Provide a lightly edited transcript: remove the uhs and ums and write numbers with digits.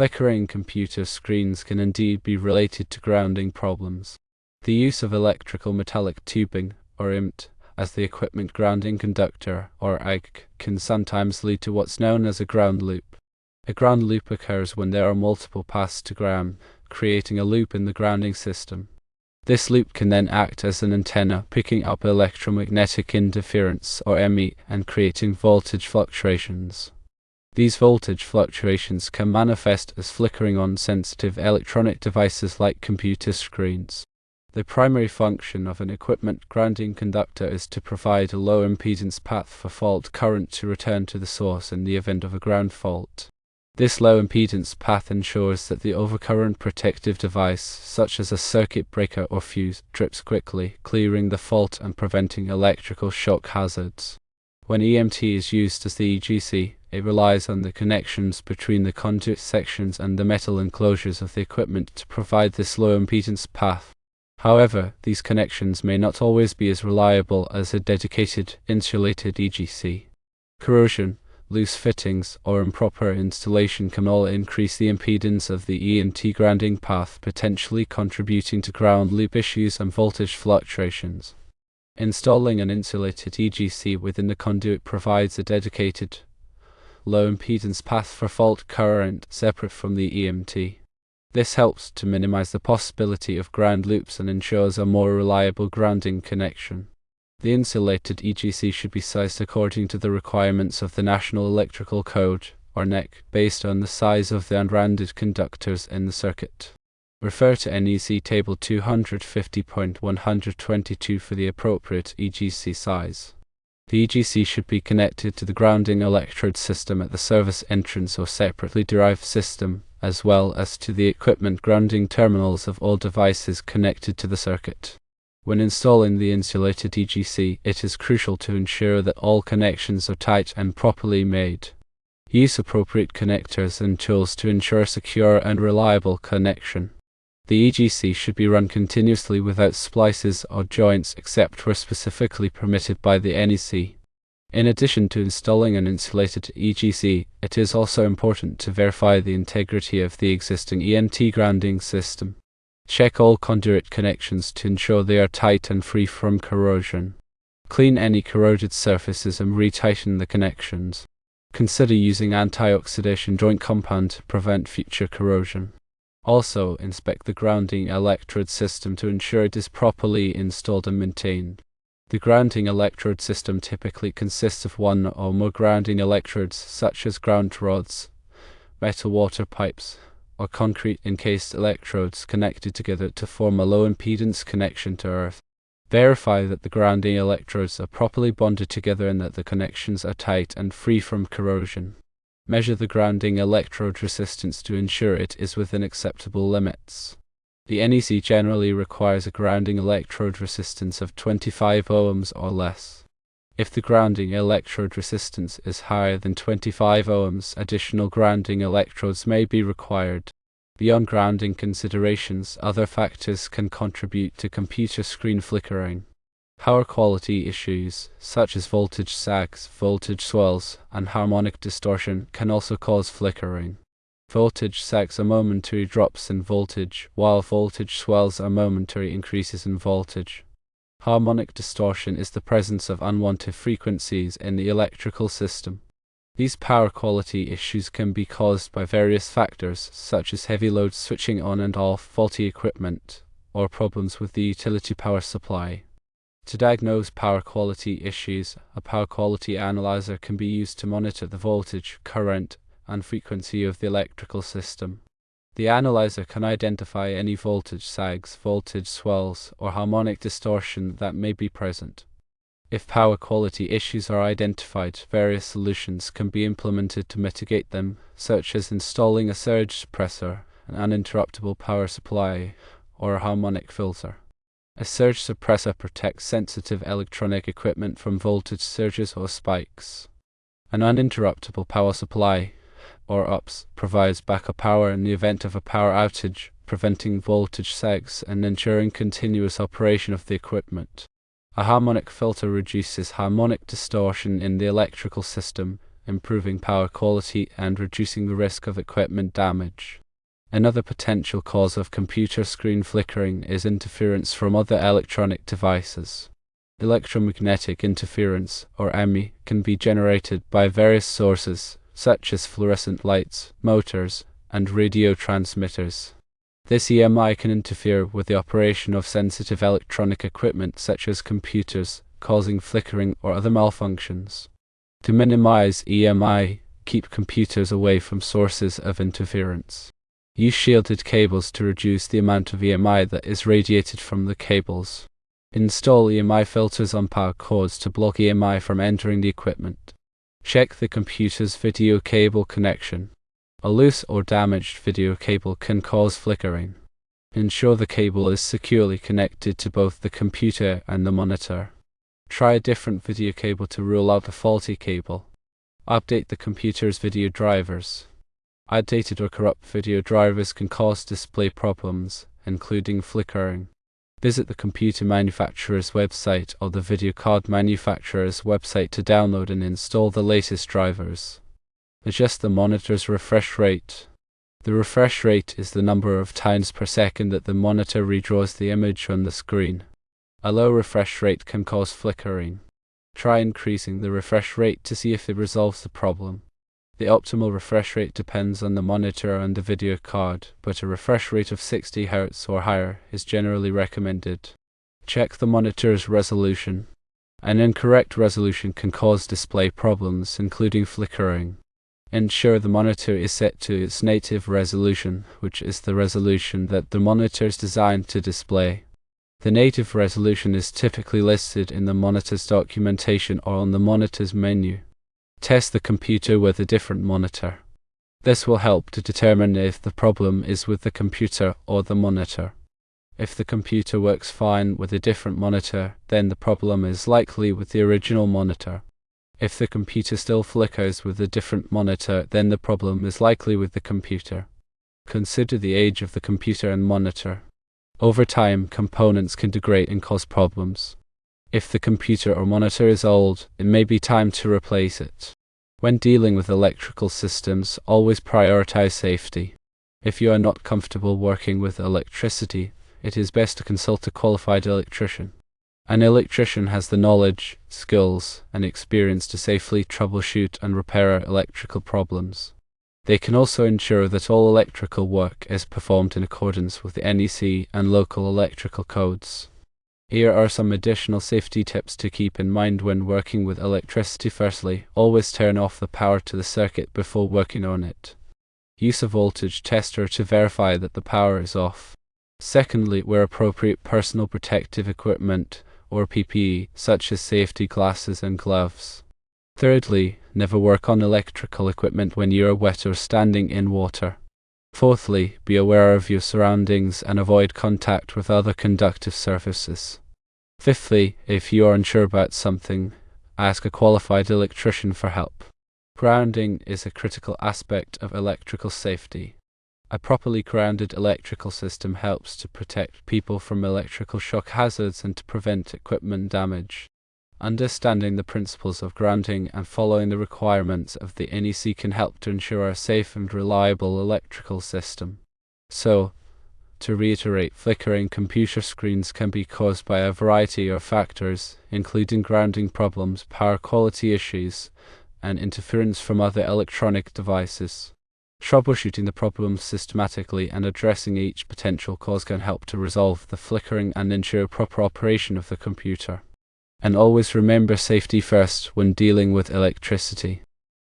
Flickering computer screens can indeed be related to grounding problems. The use of electrical metallic tubing, or IMT, as the equipment grounding conductor, or EG, can sometimes lead to what's known as a ground loop. A ground loop occurs when there are multiple paths to ground, creating a loop in the grounding system. This loop can then act as an antenna, picking up electromagnetic interference, or ME, and creating voltage fluctuations. These voltage fluctuations can manifest as flickering on sensitive electronic devices like computer screens. The primary function of an equipment grounding conductor is to provide a low impedance path for fault current to return to the source in the event of a ground fault. This low impedance path ensures that the overcurrent protective device, such as a circuit breaker or fuse, trips quickly, clearing the fault and preventing electrical shock hazards. When EMT is used as the EGC, it relies on the connections between the conduit sections and the metal enclosures of the equipment to provide this low impedance path. However, these connections may not always be as reliable as a dedicated, insulated EGC. Corrosion, loose fittings, or improper installation can all increase the impedance of the EMT grounding path, potentially contributing to ground loop issues and voltage fluctuations. Installing an insulated EGC within the conduit provides a dedicated, low impedance path for fault current separate from the EMT. This helps to minimize the possibility of ground loops and ensures a more reliable grounding connection. The insulated EGC should be sized according to the requirements of the National Electrical Code, or NEC, based on the size of the unrounded conductors in the circuit. Refer to NEC Table 250.122 for the appropriate EGC size. The EGC should be connected to the grounding electrode system at the service entrance or separately derived system, as well as to the equipment grounding terminals of all devices connected to the circuit. When installing the insulated EGC, it is crucial to ensure that all connections are tight and properly made. Use appropriate connectors and tools to ensure secure and reliable connection. The EGC should be run continuously without splices or joints except where specifically permitted by the NEC. In addition to installing an insulated EGC, it is also important to verify the integrity of the existing EMT grounding system. Check all conduit connections to ensure they are tight and free from corrosion. Clean any corroded surfaces and retighten the connections. Consider using anti-oxidation joint compound to prevent future corrosion. Also, inspect the grounding electrode system to ensure it is properly installed and maintained. The grounding electrode system typically consists of one or more grounding electrodes, such as ground rods, metal water pipes, or concrete encased electrodes connected together to form a low impedance connection to earth. Verify that the grounding electrodes are properly bonded together and that the connections are tight and free from corrosion. Measure the grounding electrode resistance to ensure it is within acceptable limits. The NEC generally requires a grounding electrode resistance of 25 ohms or less. If the grounding electrode resistance is higher than 25 ohms, additional grounding electrodes may be required. Beyond grounding considerations, other factors can contribute to computer screen flickering. Power quality issues, such as voltage sags, voltage swells, and harmonic distortion, can also cause flickering. Voltage sags are momentary drops in voltage, while voltage swells are momentary increases in voltage. Harmonic distortion is the presence of unwanted frequencies in the electrical system. These power quality issues can be caused by various factors, such as heavy load switching on and off, faulty equipment, or problems with the utility power supply. To diagnose power quality issues, a power quality analyzer can be used to monitor the voltage, current, and frequency of the electrical system. The analyzer can identify any voltage sags, voltage swells, or harmonic distortion that may be present. If power quality issues are identified, various solutions can be implemented to mitigate them, such as installing a surge suppressor, an uninterruptible power supply, or a harmonic filter. A surge suppressor protects sensitive electronic equipment from voltage surges or spikes. An uninterruptible power supply, or UPS, provides backup power in the event of a power outage, preventing voltage sags and ensuring continuous operation of the equipment. A harmonic filter reduces harmonic distortion in the electrical system, improving power quality and reducing the risk of equipment damage. Another potential cause of computer screen flickering is interference from other electronic devices. Electromagnetic interference, or EMI, can be generated by various sources, such as fluorescent lights, motors, and radio transmitters. This EMI can interfere with the operation of sensitive electronic equipment such as computers, causing flickering or other malfunctions. To minimize EMI, keep computers away from sources of interference. Use shielded cables to reduce the amount of EMI that is radiated from the cables. Install EMI filters on power cords to block EMI from entering the equipment. Check the computer's video cable connection. A loose or damaged video cable can cause flickering. Ensure the cable is securely connected to both the computer and the monitor. Try a different video cable to rule out a faulty cable. Update the computer's video drivers. Outdated or corrupt video drivers can cause display problems, including flickering. Visit the computer manufacturer's website or the video card manufacturer's website to download and install the latest drivers. Adjust the monitor's refresh rate. The refresh rate is the number of times per second that the monitor redraws the image on the screen. A low refresh rate can cause flickering. Try increasing the refresh rate to see if it resolves the problem. The optimal refresh rate depends on the monitor and the video card, but a refresh rate of 60 Hz or higher is generally recommended. Check the monitor's resolution. An incorrect resolution can cause display problems, including flickering. Ensure the monitor is set to its native resolution, which is the resolution that the monitor is designed to display. The native resolution is typically listed in the monitor's documentation or on the monitor's menu. Test the computer with a different monitor. This will help to determine if the problem is with the computer or the monitor. If the computer works fine with a different monitor, then the problem is likely with the original monitor. If the computer still flickers with a different monitor, then the problem is likely with the computer. Consider the age of the computer and monitor. Over time, components can degrade and cause problems. If the computer or monitor is old, it may be time to replace it. When dealing with electrical systems, always prioritize safety. If you are not comfortable working with electricity, it is best to consult a qualified electrician. An electrician has the knowledge, skills, and experience to safely troubleshoot and repair electrical problems. They can also ensure that all electrical work is performed in accordance with the NEC and local electrical codes. Here are some additional safety tips to keep in mind when working with electricity. Firstly, always turn off the power to the circuit before working on it. Use a voltage tester to verify that the power is off. Secondly, wear appropriate personal protective equipment, or PPE, such as safety glasses and gloves. Thirdly, never work on electrical equipment when you are wet or standing in water. Fourthly, be aware of your surroundings and avoid contact with other conductive surfaces. Fifthly, if you are unsure about something, ask a qualified electrician for help. Grounding is a critical aspect of electrical safety. A properly grounded electrical system helps to protect people from electrical shock hazards and to prevent equipment damage. Understanding the principles of grounding and following the requirements of the NEC can help to ensure a safe and reliable electrical system. So, to reiterate, flickering computer screens can be caused by a variety of factors, including grounding problems, power quality issues, and interference from other electronic devices. Troubleshooting the problems systematically and addressing each potential cause can help to resolve the flickering and ensure proper operation of the computer. And always remember safety first when dealing with electricity.